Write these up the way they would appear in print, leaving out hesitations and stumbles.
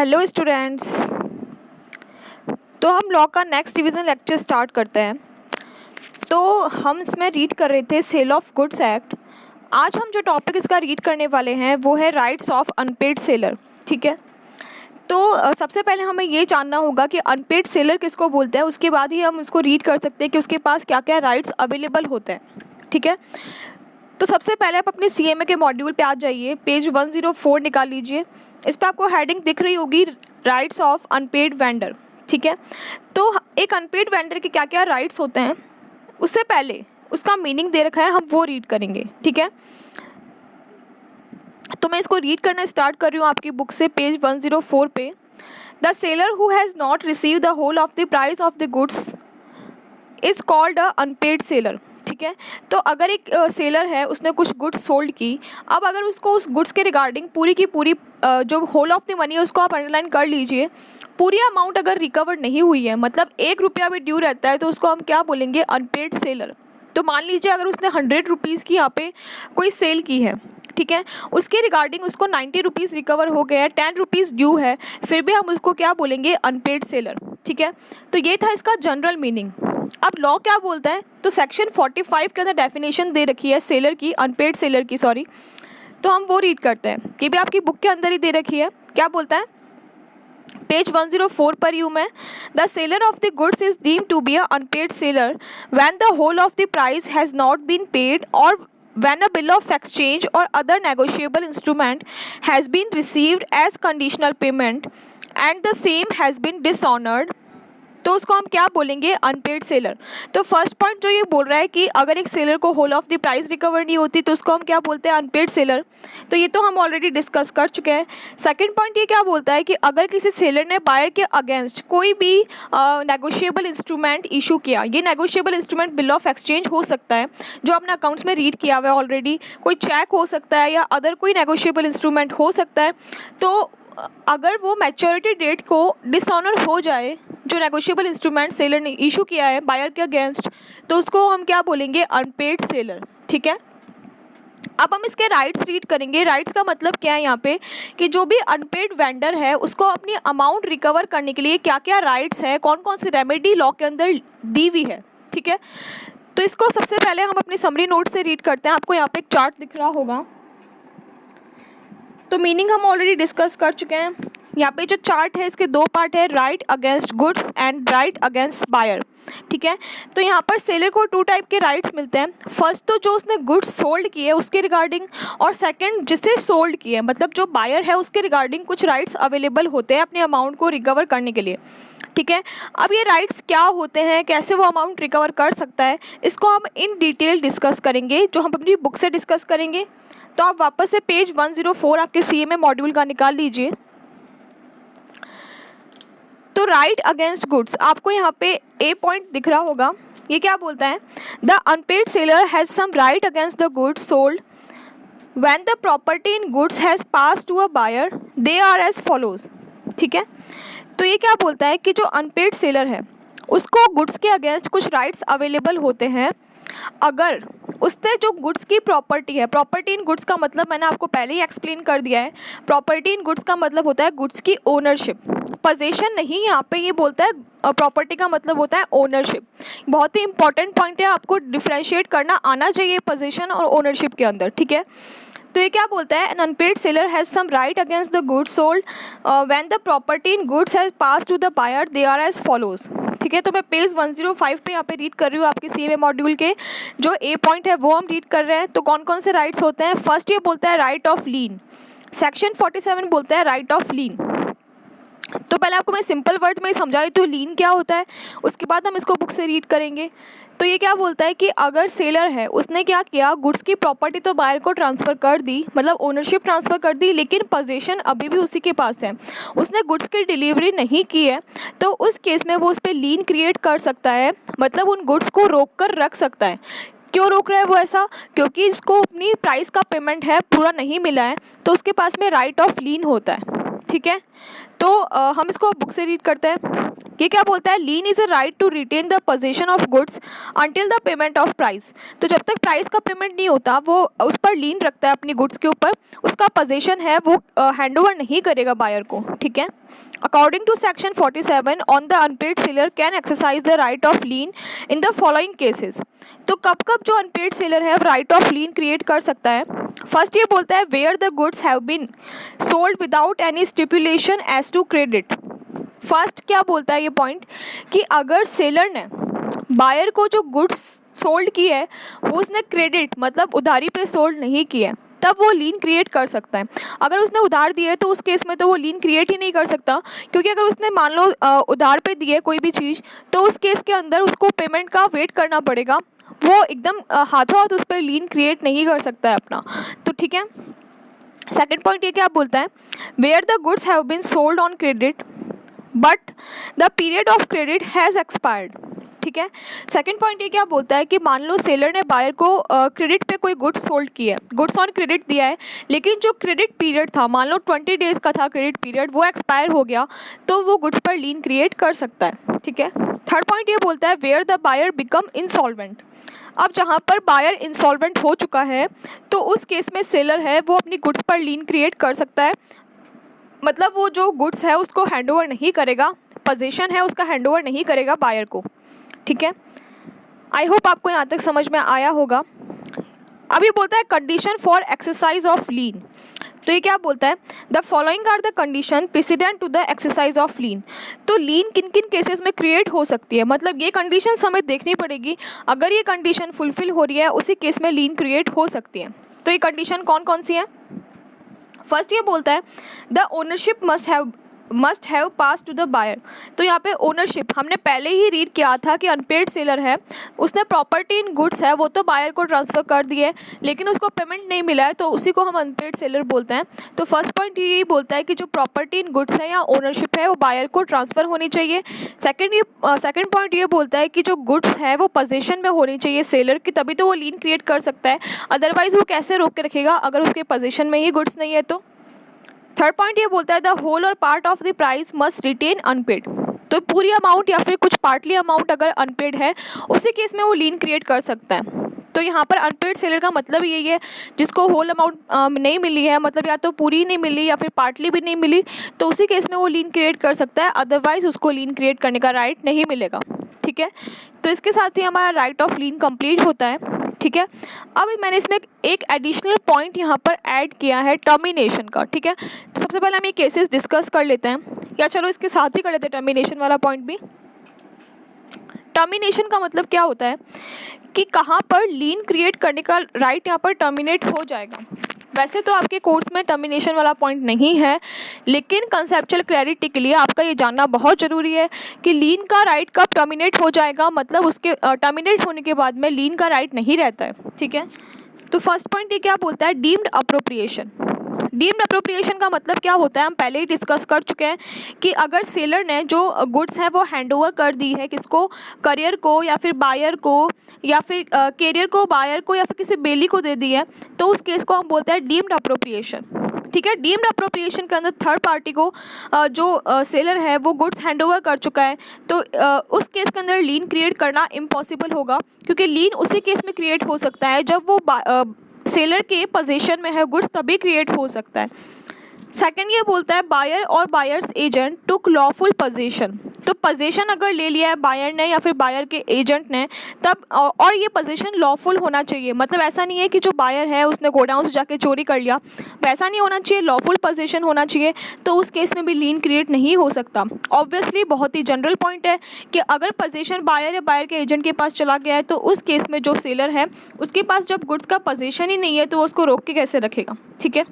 Hello students. तो हम law का नेक्स्ट डिवीज़न लेक्चर स्टार्ट करते हैं। तो हम इसमें रीड कर रहे थे सेल ऑफ गुड्स एक्ट। आज हम जो टॉपिक इसका रीड करने वाले हैं वो है राइट्स ऑफ अनपेड सेलर। ठीक है, तो सबसे पहले हमें ये जानना होगा कि अनपेड सेलर किसको बोलते हैं, उसके बाद ही हम उसको रीड कर सकते हैं कि उसके पास क्या क्या राइट्स अवेलेबल होते हैं। ठीक है, तो सबसे पहले आप अपने CMA के मॉड्यूल पे आ जाइए, पेज 104 निकाल लीजिए। इस पर आपको हेडिंग दिख रही होगी राइट्स ऑफ अनपेड वेंडर। ठीक है, तो एक अनपेड वेंडर के क्या क्या राइट्स होते हैं उससे पहले उसका मीनिंग दे रखा है, हम वो रीड करेंगे। ठीक है, तो मैं इसको रीड करना स्टार्ट कर रही हूँ आपकी बुक से, पेज 104 पे। The seller who has not receive the whole of the price of the goods is called a unpaid seller. ठीक है, तो अगर एक सेलर है, उसने कुछ गुड्स सोल्ड की, अब अगर उसको उस गुड्स के रिगार्डिंग पूरी की पूरी जो होल ऑफ द मनी है उसको आप अंडरलाइन कर लीजिए, पूरी अमाउंट अगर रिकवर नहीं हुई है, मतलब 1 रुपया भी ड्यू रहता है, तो उसको हम क्या बोलेंगे, अनपेड सेलर। तो मान लीजिए अगर उसने 100 रुपीज़ की यहाँ पे कोई सेल की है, ठीक है, उसके रिगार्डिंग उसको 90 रुपीज़ रिकवर हो गए हैं, 10 रुपीज़ ड्यू है, फिर भी हम उसको क्या बोलेंगे, अनपेड सेलर। ठीक है, तो ये था इसका जनरल मीनिंग। अब लॉ क्या बोलता है, तो सेक्शन 45 के अंदर डेफिनेशन दे रखी है सेलर की, अनपेड सेलर की, सॉरी। तो हम वो रीड करते हैं, ये भी आपकी बुक के अंदर ही दे रखी है। क्या बोलता है, पेज 104 पर यूँ मैं, the seller of the goods is deemed to be a unpaid seller when the whole of the price has not been paid और when a bill of exchange or other negotiable instrument has been received as conditional payment and the same has been dishonored, तो उसको हम क्या बोलेंगे, unpaid seller. तो first point जो ये बोल रहा है कि अगर एक सेलर को whole of the price recover नहीं होती तो उसको हम क्या बोलते हैं, अनपेड सेलर। तो ये तो हम ऑलरेडी डिस्कस कर चुके हैं। सेकंड पॉइंट ये क्या बोलता है कि अगर किसी सेलर ने बायर के अगेंस्ट कोई भी नेगोशिएबल इंस्ट्रूमेंट इशू किया, ये negotiable instrument bill of exchange हो सकता है जो अपने अकाउंट्स में रीड किया हुआ है ऑलरेडी, कोई चेक हो सकता है या अदर कोई नेगोशिएबल इंस्ट्रूमेंट हो सकता है। तो अगर वो मैच्योरिटी डेट को डिसऑनर हो जाए, जो नेगोशिएबल इंस्ट्रूमेंट सेलर ने इशू किया है बायर के अगेंस्ट, तो उसको हम क्या बोलेंगे, अनपेड सेलर। ठीक है, अब हम इसके राइट्स रीड करेंगे। राइट्स का मतलब क्या है यहाँ पे, कि जो भी अनपेड वेंडर है उसको अपनी अमाउंट रिकवर करने के लिए क्या क्या राइट्स है, कौन कौन सी रेमेडी लॉ के अंदर दी हुई है। ठीक है, तो इसको सबसे पहले हम अपनी समरी नोट से रीड करते हैं। आपको यहाँ पे एक चार्ट दिख रहा होगा, तो मीनिंग हम ऑलरेडी डिस्कस कर चुके हैं। यहाँ पे जो चार्ट है इसके 2 पार्ट है, right against goods and right against buyer. ठीक है, तो यहाँ पर सेलर को 2 टाइप के राइट्स मिलते हैं। फर्स्ट तो जो उसने गुड्स सोल्ड किए उसके रिगार्डिंग, और सेकंड जिसे सोल्ड किए, मतलब जो बायर है उसके रिगार्डिंग कुछ राइट्स अवेलेबल होते हैं अपने अमाउंट को रिकवर करने के लिए। ठीक है, अब ये राइट्स क्या होते हैं, कैसे वो अमाउंट रिकवर कर सकता है, इसको हम इन डिटेल डिस्कस करेंगे, जो हम अपनी बुक से डिस्कस करेंगे। तो आप वापस से पेज 104 आपके CMA मॉड्यूल का निकाल लीजिए। तो राइट अगेंस्ट गुड्स, आपको यहाँ पे A पॉइंट दिख रहा होगा, ये क्या बोलता है, the unpaid seller has some right against the goods sold when the property in goods has pass to a buyer, they are as follows. ठीक है, तो ये क्या बोलता है कि जो अनपेड सेलर है उसको गुड्स के अगेंस्ट कुछ राइट्स अवेलेबल होते हैं अगर उसने जो गुड्स की प्रॉपर्टी है, प्रॉपर्टी इन गुड्स का मतलब मैंने आपको पहले ही एक्सप्लेन कर दिया है, प्रॉपर्टी इन गुड्स का मतलब होता है गुड्स की ओनरशिप, पोजीशन नहीं। यहाँ पे ये बोलता है प्रॉपर्टी का मतलब होता है ओनरशिप। बहुत ही इंपॉर्टेंट पॉइंट है, आपको डिफ्रेंशिएट करना आना चाहिए पोजीशन और ओनरशिप के अंदर। ठीक है, तो ये क्या बोलता है, an unpaid seller has some right against the goods sold when the property in goods has pass to the buyer, they are as follows. ठीक है, तो मैं पेज 105 पे यहाँ पे रीड कर रही हूँ आपके CMA मॉड्यूल के जो A पॉइंट है वो हम रीड कर रहे हैं। तो कौन कौन से राइट्स होते हैं, फर्स्ट ये बोलता है राइट ऑफ लीन, सेक्शन 47 बोलता है राइट ऑफ लीन। तो पहले आपको मैं सिंपल वर्ड में ही समझा दी तो लीन क्या होता है, उसके बाद हम इसको बुक से रीड करेंगे। तो ये क्या बोलता है कि अगर सेलर है उसने क्या किया, गुड्स की प्रॉपर्टी तो बायर को ट्रांसफ़र कर दी, मतलब ओनरशिप ट्रांसफ़र कर दी, लेकिन पोजीशन अभी भी उसी के पास है, उसने गुड्स की डिलीवरी नहीं की है, तो उस केस में वो उस पर लीन क्रिएट कर सकता है, मतलब उन गुड्स को रोक कर रख सकता है। क्यों रोक रहा है वो ऐसा, क्योंकि इसको अपनी प्राइस का पेमेंट है पूरा नहीं मिला है, तो उसके पास में राइट ऑफ लीन होता है। ठीक है, तो हम इसको बुक से रीड करते हैं। ये क्या बोलता है, lien is a right to retain the position of goods until the payment of price. तो जब तक प्राइस का पेमेंट नहीं होता वो उस पर लीन रखता है अपनी गुड्स के ऊपर, उसका पोजीशन है वो हैंड ओवर नहीं करेगा बायर को, ठीक है। According to section 47 on the unpaid seller can exercise the right of lien in the following cases. तो कब कब जो अनपेड सेलर है राइट ऑफ लीन क्रिएट कर सकता है। फर्स्ट ये बोलता है where the goods have been sold without any stipulation as to credit. First क्या बोलता है ये पॉइंट कि अगर सेलर ने बायर को जो गुड्स सोल्ड की है वो उसने क्रेडिट मतलब उधारी पे सोल्ड नहीं की है, तब वो लीन क्रिएट कर सकता है। अगर उसने उधार दिए तो उस केस में तो वो लीन क्रिएट ही नहीं कर सकता, क्योंकि अगर उसने मान लो उधार पे दिए कोई भी चीज़ तो उस केस के अंदर उसको पेमेंट का वेट करना पड़ेगा, वो एकदम हाथों हाथ उस पर लीन क्रिएट नहीं कर सकता है अपना। तो ठीक है, सेकंड पॉइंट ये क्या बोलता है, where the goods have been sold on credit but the period of credit has expired. ठीक है, सेकंड पॉइंट ये क्या बोलता है कि मान लो सेलर ने बायर को क्रेडिट पे कोई गुड्स सोल्ड किया है, गुड्स ऑन क्रेडिट दिया है, लेकिन जो क्रेडिट पीरियड था मान लो 20 डेज़ का था क्रेडिट पीरियड, वो एक्सपायर हो गया तो वो गुड्स पर लीन क्रिएट कर सकता है। ठीक है, थर्ड पॉइंट ये बोलता है where the buyer become insolvent. अब जहाँ पर बायर इंसॉल्वेंट हो चुका है तो उस केस में सेलर है वो अपनी गुड्स पर लीन क्रिएट कर सकता है, मतलब वो जो गुड्स है उसको हैंडओवर नहीं करेगा, पोजीशन है उसका हैंडओवर नहीं करेगा बायर को। ठीक है, आई होप आपको यहाँ तक समझ में आया होगा। अब ये बोलता है condition for exercise of lien. तो ये क्या बोलता है, the following are the condition president to the exercise of lien. तो लीन किन किन केसेस में क्रिएट हो सकती है, मतलब ये कंडीशन हमें देखनी पड़ेगी, अगर ये कंडीशन फुलफिल हो रही है उसी केस में लीन क्रिएट हो सकती है। तो ये कंडीशन कौन कौन सी है। फर्स्ट ये बोलता है the ownership must have pass to the buyer. तो यहाँ पे ओनरशिप हमने पहले ही रीड किया था कि अनपेड सेलर है, उसने प्रॉपर्टी इन गुड्स है वो तो बायर को ट्रांसफ़र कर दिए, लेकिन उसको पेमेंट नहीं मिला है तो उसी को हम अनपेड सेलर बोलते हैं। तो फर्स्ट पॉइंट यही बोलता है कि जो प्रॉपर्टी इन गुड्स है या ओनरशिप है वो बायर को ट्रांसफ़र होनी चाहिए। सेकेंड पॉइंट ये बोलता है कि जो गुड्स है वो पोजीशन में होनी चाहिए सेलर की, तभी तो वो लीन क्रिएट कर सकता है, अदरवाइज़ वो कैसे रोक के रखेगा अगर उसके पोजीशन में ही गुड्स नहीं है तो। थर्ड पॉइंट ये बोलता है the whole or part of the price must retain unpaid. तो पूरी अमाउंट या फिर कुछ पार्टली अमाउंट अगर अनपेड है उसी केस में वो लीन क्रिएट कर सकता है। तो यहाँ पर अनपेड सेलर का मतलब यही है जिसको होल अमाउंट नहीं मिली है, मतलब या तो पूरी नहीं मिली या फिर पार्टली भी नहीं मिली, तो उसी केस में वो लीन क्रिएट कर सकता है, अदरवाइज उसको लीन क्रिएट करने का राइट नहीं मिलेगा। ठीक है, तो इसके साथ ही हमारा राइट ऑफ लीन कंप्लीट होता है। ठीक है, अब मैंने इसमें एक एडिशनल पॉइंट यहाँ पर ऐड किया है टर्मिनेशन का। ठीक है, तो सबसे पहले हम ये केसेस डिस्कस कर लेते हैं, या चलो इसके साथ ही कर लेते हैं टर्मिनेशन वाला पॉइंट भी। टर्मिनेशन का मतलब क्या होता है कि कहाँ पर लीन क्रिएट करने का राइट यहाँ पर टर्मिनेट हो जाएगा। वैसे तो आपके कोर्स में टर्मिनेशन वाला पॉइंट नहीं है, लेकिन कंसेप्चुअल क्लैरिटी के लिए आपका ये जानना बहुत ज़रूरी है कि लीन का राइट कब टर्मिनेट हो जाएगा, मतलब उसके टर्मिनेट होने के बाद में लीन का राइट नहीं रहता है। ठीक है, तो फर्स्ट पॉइंट ये क्या बोलता है, डीम्ड अप्रोप्रिएशन। डीम्ड अप्रोप्रिएशन का मतलब क्या होता है, हम पहले ही डिस्कस कर चुके हैं कि अगर सेलर ने जो गुड्स है वो हैंडओवर कर दी है किसको, करियर को या फिर बायर को या फिर कैरियर को, बायर को या फिर किसी बेली को दे दी है, तो उस केस को हम बोलते हैं डीम्ड अप्रोप्रिएशन। ठीक है, डीम्ड अप्रोप्रिएशन के अंदर थर्ड पार्टी को जो सेलर है वो गुड्स हैंडओवर कर चुका है, तो उस केस के अंदर लीन क्रिएट करना इम्पॉसिबल होगा, क्योंकि लीन उसी केस में क्रिएट हो सकता है जब वो सेलर के पोजीशन में है गुड्स, तभी क्रिएट हो सकता है। सेकंड ये बोलता है बायर और बायर्स एजेंट टुक लॉफुल पोजीशन। तो पोजीशन अगर ले लिया है बायर ने या फिर बायर के एजेंट ने, तब और ये पोजीशन लॉफुल होना चाहिए, मतलब ऐसा नहीं है कि जो बायर है उसने गोडाउन से जाके चोरी कर लिया, वैसा नहीं होना चाहिए, लॉफुल पोजीशन होना चाहिए, तो उस केस में भी लीन क्रिएट नहीं हो सकता। ऑब्वियसली बहुत ही जनरल पॉइंट है कि अगर पोजीशन बायर या बायर के एजेंट के पास चला गया है तो उस केस में जो सेलर है उसके पास जब गुड्स का पोजीशन ही नहीं है तो वो उसको रोक के कैसे रखेगा। ठीक है,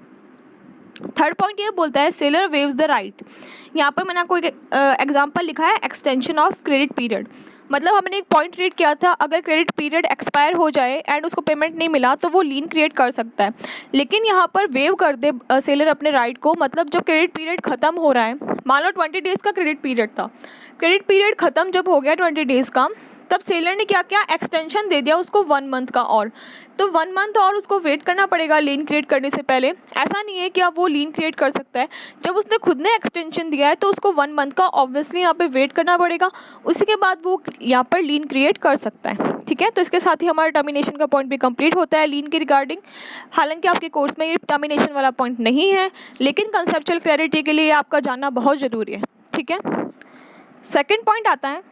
थर्ड पॉइंट ये बोलता है सेलर वेव्स द राइट। यहाँ पर मैंने आपको एक एग्जांपल लिखा है, एक्सटेंशन ऑफ क्रेडिट पीरियड। मतलब हमने एक पॉइंट रीड किया था, अगर क्रेडिट पीरियड एक्सपायर हो जाए एंड उसको पेमेंट नहीं मिला तो वो लीन क्रिएट कर सकता है, लेकिन यहाँ पर वेव कर दे सेलर अपने राइट को, मतलब जब क्रेडिट पीरियड ख़त्म हो रहा है, मान लो 20 डेज़ का क्रेडिट पीरियड था, क्रेडिट पीरियड ख़त्म जब हो गया 20 डेज़ का, तब सेलर ने क्या किया, एक्सटेंशन दे दिया उसको 1 मंथ का और, तो 1 मंथ और उसको वेट करना पड़ेगा लीन क्रिएट करने से पहले। ऐसा नहीं है कि अब वो लीन क्रिएट कर सकता है, जब उसने खुद ने एक्सटेंशन दिया है तो उसको 1 मंथ का ऑब्वियसली यहाँ पे वेट करना पड़ेगा, उसी के बाद वो यहाँ पर लीन क्रिएट कर सकता है। ठीक है, तो इसके साथ ही हमारा टर्मिनेशन का पॉइंट भी कंप्लीट होता है लीन के रिगार्डिंग। हालांकि आपके कोर्स में ये टर्मिनेशन वाला पॉइंट नहीं है, लेकिन कंसेप्चुअल क्लैरिटी के लिए आपका जानना बहुत ज़रूरी है। ठीक है, सेकेंड पॉइंट आता है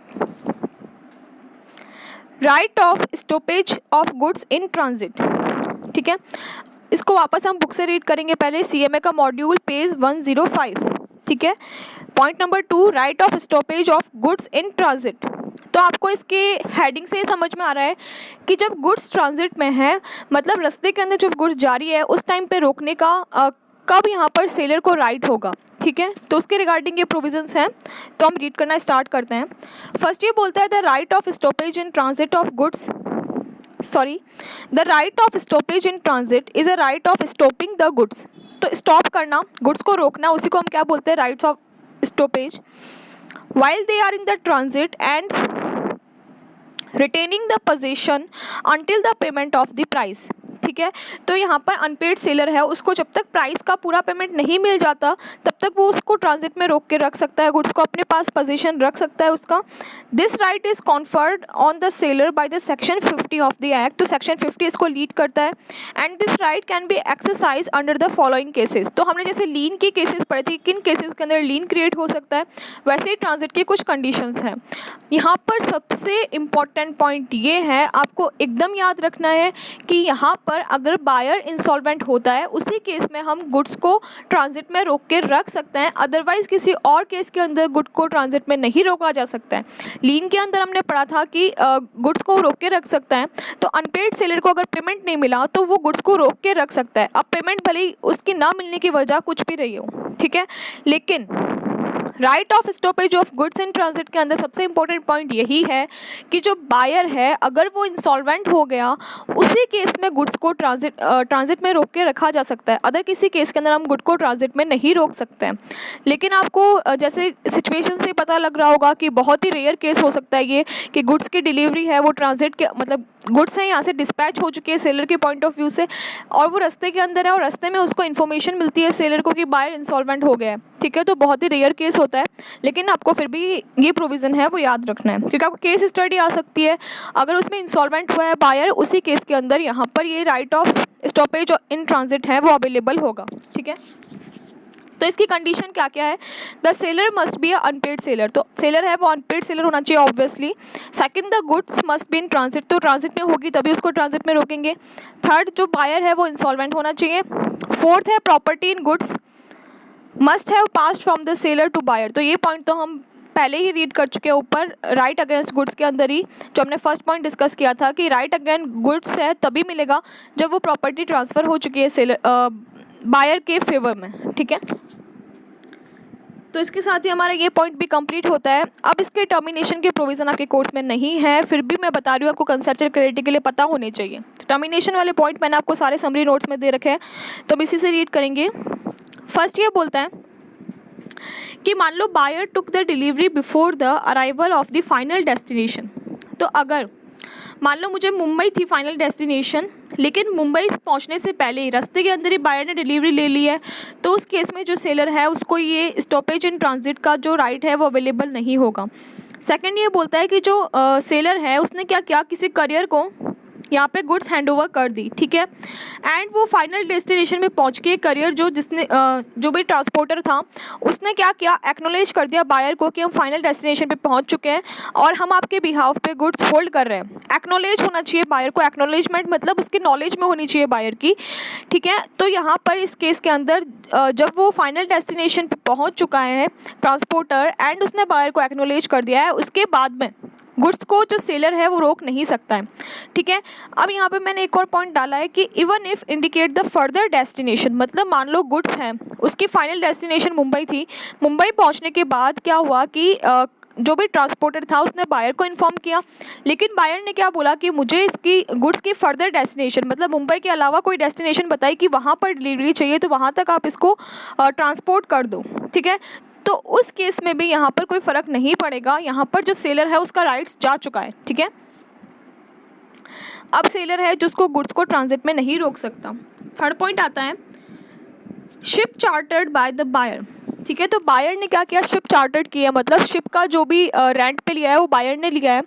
right of stoppage of goods in transit. ठीक है, इसको वापस हम बुक से रीड करेंगे। पहले CMA का मॉड्यूल पेज 105। ठीक है, point number 2 right of stoppage of goods in transit. तो आपको इसके हेडिंग से समझ में आ रहा है कि जब गुड्स ट्रांजिट में है, मतलब रास्ते के अंदर जब गुड्स जा रही है उस टाइम पे रोकने का कब यहाँ पर सेलर को राइट होगा। ठीक है, तो उसके रिगार्डिंग ये प्रोविजंस हैं, तो हम रीड करना स्टार्ट करते हैं। फर्स्ट ये बोलता है the right of stoppage in transit of goods the right of stoppage in transit is a right of stopping the goods. तो स्टॉप करना, गुड्स को रोकना, उसी को हम क्या बोलते हैं, rights of stoppage while they are in the transit and retaining the possession until the payment of the price। ठीक है, तो यहाँ पर अनपेड सेलर है, उसको जब तक प्राइस का पूरा पेमेंट नहीं मिल जाता तब तक वो उसको ट्रांजिट में रोक के रख सकता है, गुड्स को अपने पास पोजीशन रख सकता है उसका। This right is conferred on the seller by the section 50 of the act. तो सेक्शन 50 इसको लीड करता है। And this right can be exercise under the following cases. तो हमने जैसे लीन की केसेस पढ़े थे, किन केसेस के अंदर लीन क्रिएट हो सकता है, वैसे ही ट्रांजिट की कुछ कंडीशंस हैं। यहाँ पर सबसे इम्पॉर्टेंट पॉइंट ये है, आपको एकदम याद रखना है कि यहाँ पर अगर बायर इंसॉल्वेंट होता है उसी केस में हम गुड्स को ट्रांजिट में रोक के रख सकते हैं, अदरवाइज किसी और केस के अंदर गुड को ट्रांजिट में नहीं रोका जा सकता है। लीन के अंदर हमने पढ़ा था कि गुड्स को रोक के रख सकता है, तो अनपेड सेलर को अगर पेमेंट नहीं मिला तो वो गुड्स को रोक के रख सकता है। अब पेमेंट भले ही उसकी ना मिलने की वजह कुछ भी रही हो, ठीक है, लेकिन right of stoppage of goods in transit के अंदर सबसे इंपॉर्टेंट पॉइंट यही है कि जो बायर है अगर वो इंसॉल्वेंट हो गया उसी केस में गुड्स को ट्रांजिट में रोक के रखा जा सकता है, अदर किसी केस के अंदर हम गुड को ट्रांजिट में नहीं रोक सकते हैं। लेकिन आपको जैसे सिचुएशन से पता लग रहा होगा कि बहुत ही रेयर केस हो सकता है ये कि गुड्स की डिलीवरी है वो ट्रांजिट के मतलब गुड्स हैं यहाँ से डिस्पैच हो चुके हैं सेलर के पॉइंट ऑफ व्यू से, और वो रास्ते के अंदर है और रास्ते में उसको इन्फॉर्मेशन मिलती है सेलर को कि बायर इंसॉल्वेंट हो गया है। ठीक है, तो बहुत ही रेयर केस होता है, लेकिन आपको फिर भी ये प्रोविज़न है वो याद रखना है, क्योंकि आपको केस स्टडी आ सकती है अगर उसमें इंसॉल्वेंट हुआ है बायर, उसी केस के अंदर यहाँ पर ये right of stoppage in transit है वो अवेलेबल होगा। ठीक है, तो इसकी कंडीशन क्या क्या है, the seller must be unpaid seller. तो सेलर है वो अनपेड सेलर होना चाहिए obviously. Second, the goods must be in transit, तो ट्रांजिट में होगी तभी उसको ट्रांजिट में रोकेंगे। थर्ड, जो बायर है वो इंसॉल्वेंट होना चाहिए। फोर्थ है, property in goods must have passed from the seller to buyer. तो ये पॉइंट तो हम पहले ही रीड कर चुके हैं ऊपर राइट अगेंस्ट गुड्स के अंदर ही, जो हमने फर्स्ट पॉइंट डिस्कस किया था कि राइट अगेंस्ट गुड्स है तभी मिलेगा जब वो प्रॉपर्टी ट्रांसफ़र हो चुकी है सेलर बायर के फेवर में। ठीक है, तो इसके साथ ही हमारा ये पॉइंट भी कंप्लीट होता है। अब इसके टर्मिनेशन के प्रोविज़न आपके कोर्स में नहीं है, फिर भी मैं बता रही हूँ आपको कंसेप्चुअल क्लैरिटी के लिए पता होने चाहिए। तो टर्मिनेशन वाले पॉइंट मैंने आपको सारे समरी नोट्स में दे रखे हैं, तो हम इसी से रीड करेंगे। फर्स्ट ये बोलता है कि मान लो buyer took the delivery before the arrival of the final destination. तो अगर मान लो मुझे मुंबई थी फाइनल डेस्टिनेशन, लेकिन मुंबई पहुंचने से पहले ही रास्ते के अंदर ही बायर ने डिलीवरी ले ली है, तो उस केस में जो सेलर है उसको ये स्टॉपेज इन ट्रांजिट का जो राइट है वो अवेलेबल नहीं होगा। सेकंड ये बोलता है कि जो सेलर है उसने क्या किया, किसी करियर को यहाँ पे गुड्स हैंडओवर कर दी। ठीक है, एंड वो फाइनल डेस्टिनेशन में पहुँच के करियर जो भी ट्रांसपोर्टर था उसने क्या किया, एक्नॉलेज कर दिया बायर को कि हम फाइनल डेस्टिनेशन पे पहुँच चुके हैं और हम आपके बिहाफ पे गुड्स होल्ड कर रहे हैं। एक्नॉलेज होना चाहिए बायर को, एक्नॉलेजमेंट मतलब उसकी नॉलेज में होनी चाहिए बायर की। ठीक है, तो यहाँ पर इस केस के अंदर जब वो फाइनल डेस्टिनेशन पे पहुँच चुका है ट्रांसपोर्टर एंड उसने बायर को एक्नॉलेज कर दिया है, उसके बाद में गुड्स को जो सेलर है वो रोक नहीं सकता है। ठीक है, अब यहाँ पे मैंने एक और पॉइंट डाला है कि even if indicate the further destination, मतलब मान लो गुड्स हैं उसकी फाइनल डेस्टिनेशन मुंबई थी, मुंबई पहुँचने के बाद क्या हुआ कि जो भी ट्रांसपोर्टर था उसने बायर को इन्फॉर्म किया, लेकिन बायर ने क्या बोला कि मुझे इसकी गुड्स की फर्दर डेस्टिनेशन मतलब मुंबई के अलावा कोई डेस्टिनेशन बताई कि वहाँ पर डिलीवरी चाहिए, तो वहाँ तक आप इसको ट्रांसपोर्ट कर दो। ठीक है, तो उस केस में भी यहाँ पर कोई फ़र्क नहीं पड़ेगा, यहाँ पर जो सेलर है उसका राइट्स जा चुका है, ठीक है। अब सेलर है जिसको गुड्स को ट्रांजिट में नहीं रोक सकता। थर्ड पॉइंट आता है ship chartered by the buyer, ठीक है। तो बायर ने क्या किया, शिप चार्टर्ड किया, मतलब शिप का जो भी रेंट पे लिया है वो बायर ने लिया है,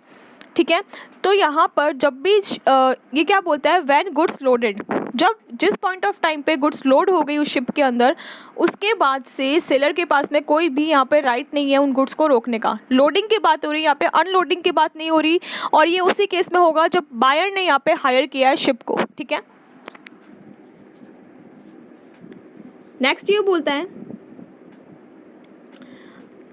ठीक है। तो यहाँ पर जब भी ये क्या बोलता है, व्हेन गुड्स लोडेड, जब जिस पॉइंट ऑफ टाइम पे गुड्स लोड हो गई उस शिप के अंदर, उसके बाद से सेलर के पास में कोई भी यहाँ पे राइट नहीं है उन गुड्स को रोकने का। लोडिंग की बात हो रही है, यहाँ पे अनलोडिंग की बात नहीं हो रही, और ये उसी केस में होगा जब बायर ने यहाँ पे हायर किया है शिप को, ठीक है। नेक्स्ट ये बोलता है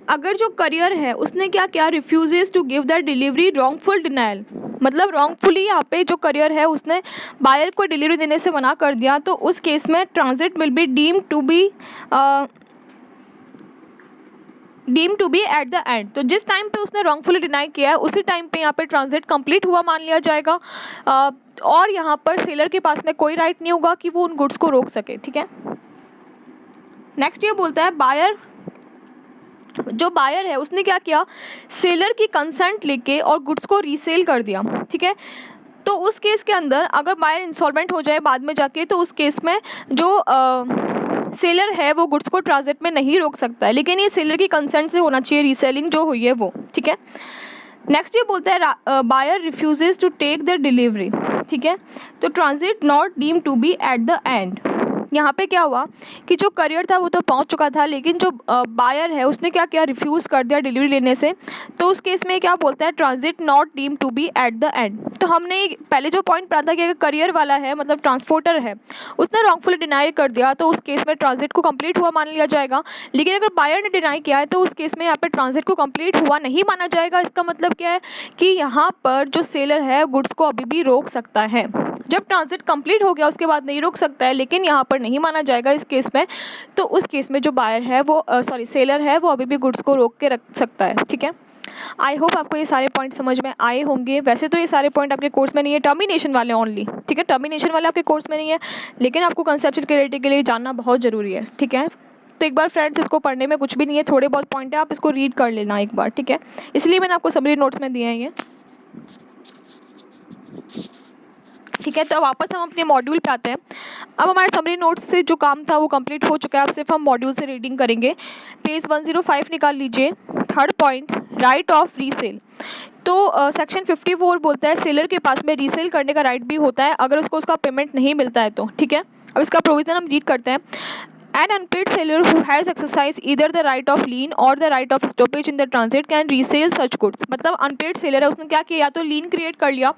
अगर जो करियर है उसने क्या किया, refuses to give the delivery, wrongful denial, मतलब रॉन्गफुली यहाँ पे जो करियर है उसने बायर को डिलीवरी देने से मना कर दिया, तो उस केस में transit will be deem to be at the end. तो जिस टाइम पे उसने रॉन्गफुली डिनाई किया है उसी टाइम पे यहाँ पे ट्रांजिट कंप्लीट हुआ मान लिया जाएगा, और यहाँ पर सेलर के पास में कोई राइट नहीं होगा कि वो उन गुड्स को रोक सके, ठीक है। नेक्स्ट ये बोलता है बायर, जो बायर है उसने क्या किया, सेलर की कंसेंट लेके और गुड्स को रीसेल कर दिया, ठीक है। तो उस केस के अंदर अगर बायर इंसॉल्वेंट हो जाए बाद में जाके, तो उस केस में जो सेलर है वो गुड्स को ट्रांजिट में नहीं रोक सकता है, लेकिन ये सेलर की कंसेंट से होना चाहिए रीसेलिंग जो हुई है वो, ठीक है। नेक्स्ट ये बोलता है buyer refuses to take the delivery, ठीक है। तो transit not deem to be at the end, यहाँ पे क्या हुआ कि जो करियर था वो तो पहुँच चुका था, लेकिन जो बायर है उसने क्या किया, रिफ्यूज़ कर दिया डिलीवरी लेने से, तो उस केस में क्या बोलता है, transit not deem to be at the end. तो हमने पहले जो पॉइंट पढ़ा था कि अगर करियर वाला है मतलब ट्रांसपोर्टर है उसने रॉन्गफुली डिनाई कर दिया, तो उस केस में ट्रांजिट को कंप्लीट हुआ मान लिया जाएगा, लेकिन अगर बायर ने डिनाई किया है तो उस केस में यहाँ पर ट्रांजिट को कंप्लीट हुआ नहीं माना जाएगा। इसका मतलब क्या है कि यहाँ पर जो सेलर है गुड्स को अभी भी रोक सकता है, जब ट्रांजिट कंप्लीट हो गया उसके बाद नहीं रोक सकता है, लेकिन यहाँ पर नहीं माना जाएगा इस केस में। तो उस केस में जो बायर है वो सेलर है वो अभी भी गुड्स को रोक के रख सकता है, ठीक है। आई होप आपको ये सारे पॉइंट समझ में आए होंगे। वैसे तो ये सारे पॉइंट आपके कोर्स में नहीं है, टर्मिनेशन वाले ओनली, ठीक है। टर्मिनेशन वाले आपके कोर्स में नहीं है, लेकिन आपको कंसेप्चुअल क्लैरिटी के लिए जानना बहुत ज़रूरी है, ठीक है। तो एक बार फ्रेंड्स इसको पढ़ने में कुछ भी नहीं है, थोड़े बहुत पॉइंट है, आप इसको रीड कर लेना एक बार, ठीक है। इसलिए मैंने आपको समरी नोट्स में दिए हैं ये, ठीक है। तो वापस हम अपने मॉड्यूल पे आते हैं। अब हमारे समरी नोट्स से जो काम था वो कंप्लीट हो चुका है, अब सिर्फ हम मॉड्यूल से रीडिंग करेंगे। पेज 105 निकाल लीजिए। Third point, right of resale. तो सेक्शन 54 बोलता है सेलर के पास में रीसेल करने का राइट भी होता है अगर उसको उसका पेमेंट नहीं मिलता है तो, ठीक है। अब इसका प्रोविज़न हम रीड करते हैं। An unpaid seller who has exercised either the right of lien or the right of stoppage in the transit can resell such goods। मतलब अनपेड सेलर है, उसने क्या किया, या तो लीन क्रिएट कर लिया,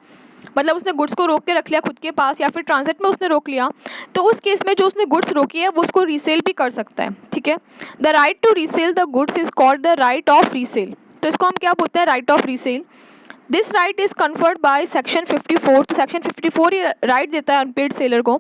मतलब उसने गुड्स को रोक के रख लिया खुद के पास, या फिर ट्रांजिट में उसने रोक लिया, तो उस केस में जो उसने गुड्स रोकी है वो उसको रीसेल भी कर सकता है, ठीक है। The right to resell the goods is called the right of resale. तो इसको हम क्या बोलते हैं, right of resale. This right is conferred by section 54। तो सेक्शन 54 ये राइट देता है अनपेड सेलर को,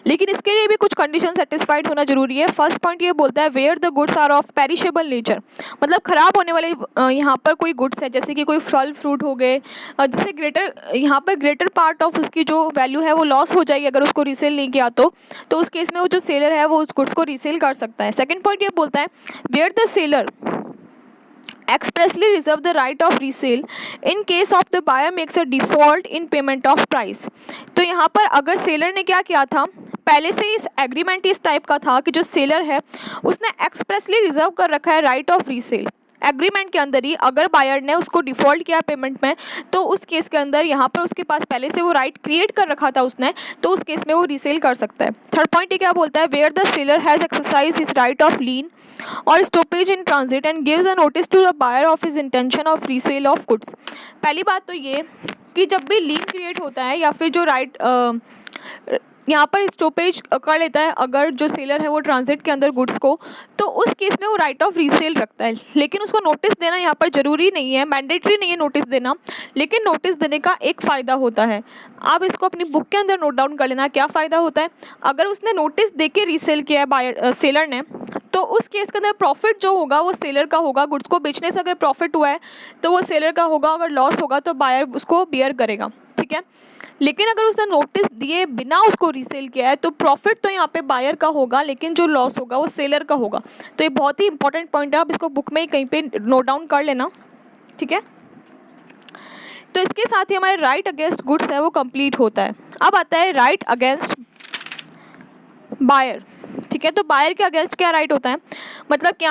लेकिन इसके लिए भी कुछ कंडीशन सेटिस्फाइड होना जरूरी है। फर्स्ट पॉइंट ये बोलता है where the goods are of perishable nature, मतलब ख़राब होने वाले यहाँ पर कोई गुड्स है, जैसे कि कोई फल फ्रूट हो गए, जिससे यहाँ पर ग्रेटर पार्ट ऑफ उसकी जो वैल्यू है वो लॉस हो जाएगी अगर उसको रीसेल नहीं किया तो उस केस में वो जो सेलर है वो उस गुड्स को रीसेल कर सकता है। सेकेंड पॉइंट ये बोलता है where the seller expressly reserve the right of resale in case of the buyer makes a default in payment of price। तो यहाँ पर अगर सेलर ने क्या किया था, पहले से इस एग्रीमेंट इस टाइप का था कि जो सेलर है उसने एक्सप्रेसली रिजर्व कर रखा है राइट ऑफ रीसेल एग्रीमेंट के अंदर ही, अगर बायर ने उसको डिफ़ॉल्ट किया पेमेंट में तो उस केस के अंदर यहाँ पर उसके पास पहले से वो राइट क्रिएट कर रखा था उसने, तो उस केस में वो रीसेल कर सकता है। थर्ड पॉइंट ये क्या बोलता है, where the seller has exercise his right of lien और stoppage in transit and gives a notice to the buyer of his intention of resale of goods. पहली बात तो ये कि जब भी लीन क्रिएट होता है या फिर जो राइट यहाँ पर स्टॉपेज कर लेता है अगर जो सेलर है वो ट्रांजिट के अंदर गुड्स को, तो उस केस में वो राइट ऑफ रीसेल रखता है। लेकिन उसको नोटिस देना यहाँ पर ज़रूरी नहीं है, मैंडेटरी नहीं है नोटिस देना, लेकिन नोटिस देने का एक फ़ायदा होता है। आप इसको अपनी बुक के अंदर नोट डाउन कर लेना क्या फ़ायदा होता है। अगर उसने नोटिस दे के रीसेल किया है बायर सेलर ने, तो उस केस के अंदर प्रॉफिट जो होगा वो सेलर का होगा। गुड्स को बेचने से अगर प्रॉफिट हुआ है तो वो सेलर का होगा, अगर लॉस होगा तो बायर उसको बियर करेगा, ठीक है। लेकिन अगर उसने नोटिस दिए बिना उसको रीसेल किया है तो प्रॉफिट तो यहाँ पे बायर का होगा, लेकिन जो लॉस होगा वो सेलर का होगा। तो ये बहुत ही इंपॉर्टेंट पॉइंट है, आप इसको बुक में ही कहीं पे नोट डाउन कर लेना, ठीक है। तो इसके साथ ही हमारे राइट अगेंस्ट गुड्स है वो कंप्लीट होता है। अब आता है राइट अगेंस्ट बायर, ठीक है। तो बायर के अगेंस्ट क्या राइट होता है, मतलब कि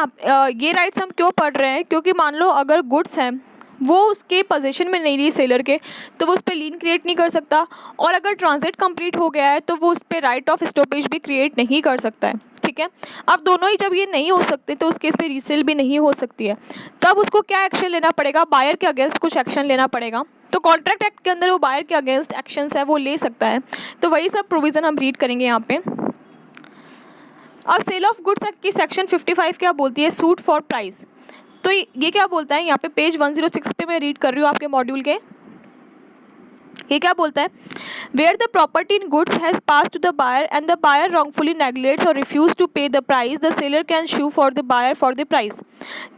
ये राइट्स हम क्यों पढ़ रहे हैं, क्योंकि मान लो अगर गुड्स हैं वो उसके पोजीशन में नहीं रही सेलर के, तो वो उस पर लीन क्रिएट नहीं कर सकता, और अगर ट्रांजिट कंप्लीट हो गया है तो वो उस पर राइट ऑफ स्टॉपेज भी क्रिएट नहीं कर सकता है, ठीक है। अब दोनों ही जब ये नहीं हो सकते तो उस केस पे रीसेल भी नहीं हो सकती है, तब उसको क्या एक्शन लेना पड़ेगा, बायर के अगेंस्ट कुछ एक्शन लेना पड़ेगा। तो कॉन्ट्रैक्ट एक्ट के अंदर वो बायर के अगेंस्ट एक्शंस है वो ले सकता है, तो वही सब प्रोविज़न हम रीड करेंगे यहाँ पे। अब सेल ऑफ गुड्स एक्ट की सेक्शन 55 क्या बोलती है, सूट फॉर प्राइस। तो ये क्या बोलता है, यहाँ पे पेज 106 पे मैं रीड कर रही हूँ आपके मॉड्यूल के। ये क्या बोलता है, where the property in goods has pass to the buyer and the buyer wrongfully neglects और refuse to pay the price, the seller can sue for the buyer for the price.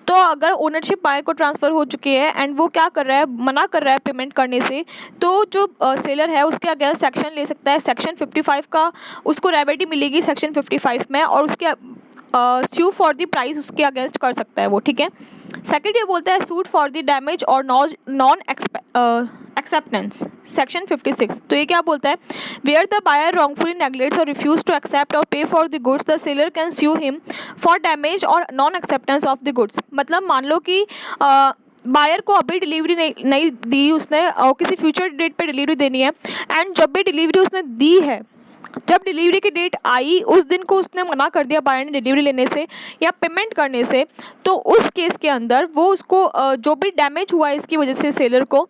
तो अगर ownership buyer को transfer हो चुकी है and वो क्या कर रहा है, मना कर रहा है पेमेंट करने से, तो जो सेलर है उसके अगेंस्ट सेक्शन ले सकता है सेक्शन 55 का, उसको रेमेडी मिलेगी सेक्शन 55 में, और उसके सू फॉर द प्राइस उसके अगेंस्ट कर सकता है वो, ठीक है। सेकंड ये बोलता है सूट फॉर द डैमेज और नॉन एक्सेप्टेंस, सेक्शन 56। तो ये क्या बोलता है, where the buyer wrongfully neglects और रिफ्यूज टू एक्सेप्ट और pay for the goods, the seller can sue him for damage और non acceptance of the goods. मतलब मान लो कि बायर को अभी डिलीवरी नहीं दी उसने, और किसी फ्यूचर डेट पे डिलीवरी देनी है, एंड जब भी डिलीवरी उसने दी है, जब डिलीवरी की डेट आई उस दिन को उसने मना कर दिया बायर ने डिलीवरी लेने से या पेमेंट करने से, तो उस केस के अंदर वो उसको जो भी डैमेज हुआ है इसकी वजह से सेलर को,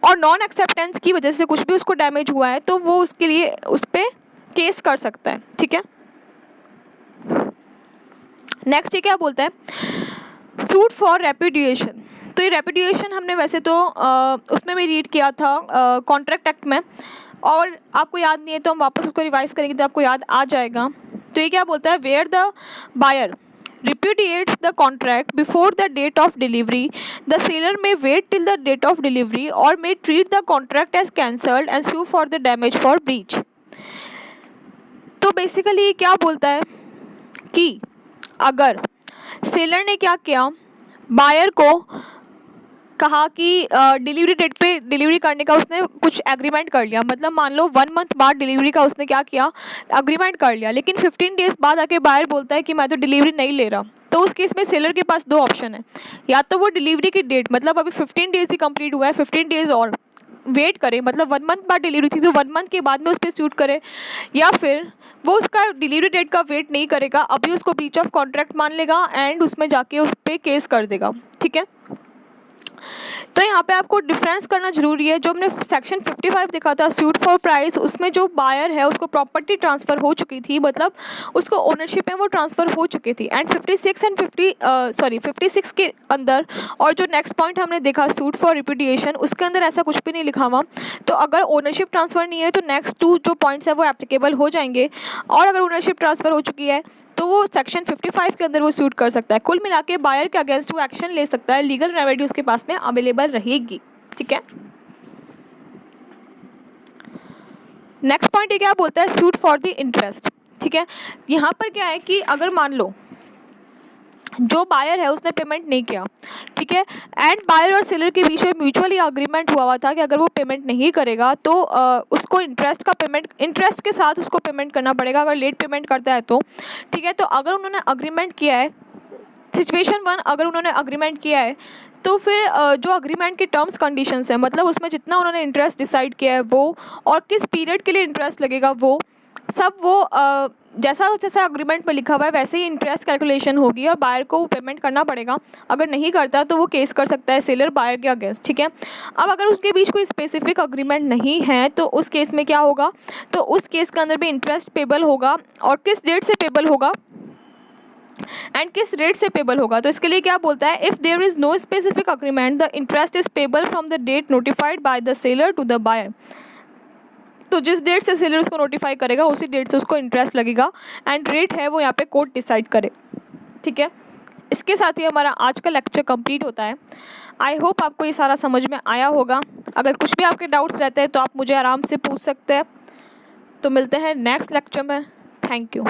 और नॉन एक्सेप्टेंस की वजह से कुछ भी उसको डैमेज हुआ है, तो वो उसके लिए उस पर केस कर सकता है, ठीक है। नेक्स्ट ये क्या बोलता है, सूट फॉर रेपुडिएशन। तो ये रेपुडिएशन हमने वैसे तो उसमें भी रीड किया था कॉन्ट्रैक्ट एक्ट में, और आपको याद नहीं है तो हम वापस उसको रिवाइज करेंगे तो आपको याद आ जाएगा। तो ये क्या बोलता है, where the buyer repudiates the contract before the date of delivery, the seller may wait till the date of delivery or may treat the contract as cancelled and sue for the damage for breach। तो basically ये क्या बोलता है कि अगर seller ने क्या किया, बायर को कहा कि डिलीवरी डेट पे डिलीवरी करने का उसने कुछ एग्रीमेंट कर लिया, मतलब मान लो 1 मंथ बाद डिलीवरी का उसने क्या किया, एग्रीमेंट कर लिया, लेकिन 15 डेज़ बाद आके बायर बोलता है कि मैं तो डिलीवरी नहीं ले रहा। तो उस केस में सेलर के पास दो ऑप्शन है, या तो वो डिलीवरी की डेट, मतलब अभी 15 डेज़ ही कंप्लीट हुआ है, 15 डेज़ और वेट करे, मतलब 1 मंथ बाद डिलीवरी थी तो 1 मंथ के बाद में उस पर सूट करे, या फिर वो उसका डिलीवरी डेट का वेट नहीं करेगा, अभी उसको ब्रीच ऑफ कॉन्ट्रैक्ट मान लेगा एंड उसमें जाके उस पर केस कर देगा, ठीक है। तो यहाँ पे आपको डिफरेंस करना जरूरी है। जो हमने सेक्शन 55 देखा था सूट फॉर प्राइस, उसमें जो बायर है उसको प्रॉपर्टी ट्रांसफ़र हो चुकी थी, मतलब उसको ओनरशिप में वो ट्रांसफ़र हो चुकी थी, एंड 56 के अंदर, और जो नेक्स्ट पॉइंट हमने देखा सूट फॉर रिपुडिएशन, उसके अंदर ऐसा कुछ भी नहीं लिखा हुआ। तो अगर ओनरशिप ट्रांसफ़र नहीं है तो नेक्स्ट 2 जो पॉइंट्स है वो एप्लीकेबल हो जाएंगे, और अगर ओनरशिप ट्रांसफ़र हो चुकी है तो वो सेक्शन 55 के अंदर वो सूट कर सकता है। कुल मिला के बायर के अगेंस्ट वो एक्शन ले सकता है, लीगल रेमेडी उसके पास में अवेलेबल रहेगी, ठीक है। नेक्स्ट पॉइंट ये क्या बोलता है, सूट फॉर द इंटरेस्ट, ठीक है। यहाँ पर क्या है कि अगर मान लो जो बायर है उसने पेमेंट नहीं किया, ठीक है, एंड बायर और सेलर के बीच में म्यूचुअली अग्रीमेंट हुआ था कि अगर वो पेमेंट नहीं करेगा तो उसको इंटरेस्ट का पेमेंट, इंटरेस्ट के साथ उसको पेमेंट करना पड़ेगा अगर लेट पेमेंट करता है तो, ठीक है। तो अगर उन्होंने अग्रीमेंट किया है, सिचुएशन 1, अगर उन्होंने अग्रीमेंट किया है तो फिर जो अग्रीमेंट के टर्म्स कंडीशंस हैं, मतलब उसमें जितना उन्होंने इंटरेस्ट डिसाइड किया है वो, और किस पीरियड के लिए इंटरेस्ट लगेगा वो सब, वो जैसा जैसा अग्रीमेंट में लिखा हुआ है वैसे ही इंटरेस्ट कैलकुलेशन होगी, और बायर को पेमेंट करना पड़ेगा। अगर नहीं करता तो वो केस कर सकता है सेलर बायर के अगेंस्ट, ठीक है। अब अगर उसके बीच कोई स्पेसिफिक अग्रीमेंट नहीं है तो उस केस में क्या होगा, तो उस केस के अंदर भी इंटरेस्ट पेबल होगा, और किस डेट से पेबल होगा एंड किस रेट से पेबल होगा। तो इसके लिए क्या बोलता है, if there is no specific agreement the interest is payable from the date notified by the seller to the buyer. तो जिस डेट से सेलर उसको नोटिफाई करेगा उसी डेट से उसको इंटरेस्ट लगेगा, एंड रेट है वो यहाँ पे कोर्ट डिसाइड करे, ठीक है। इसके साथ ही हमारा आज का लेक्चर कंप्लीट होता है। आई होप आपको ये सारा समझ में आया होगा। अगर कुछ भी आपके डाउट्स रहते हैं तो आप मुझे आराम से पूछ सकते हैं। तो मिलते हैं नेक्स्ट लेक्चर में। Thank you.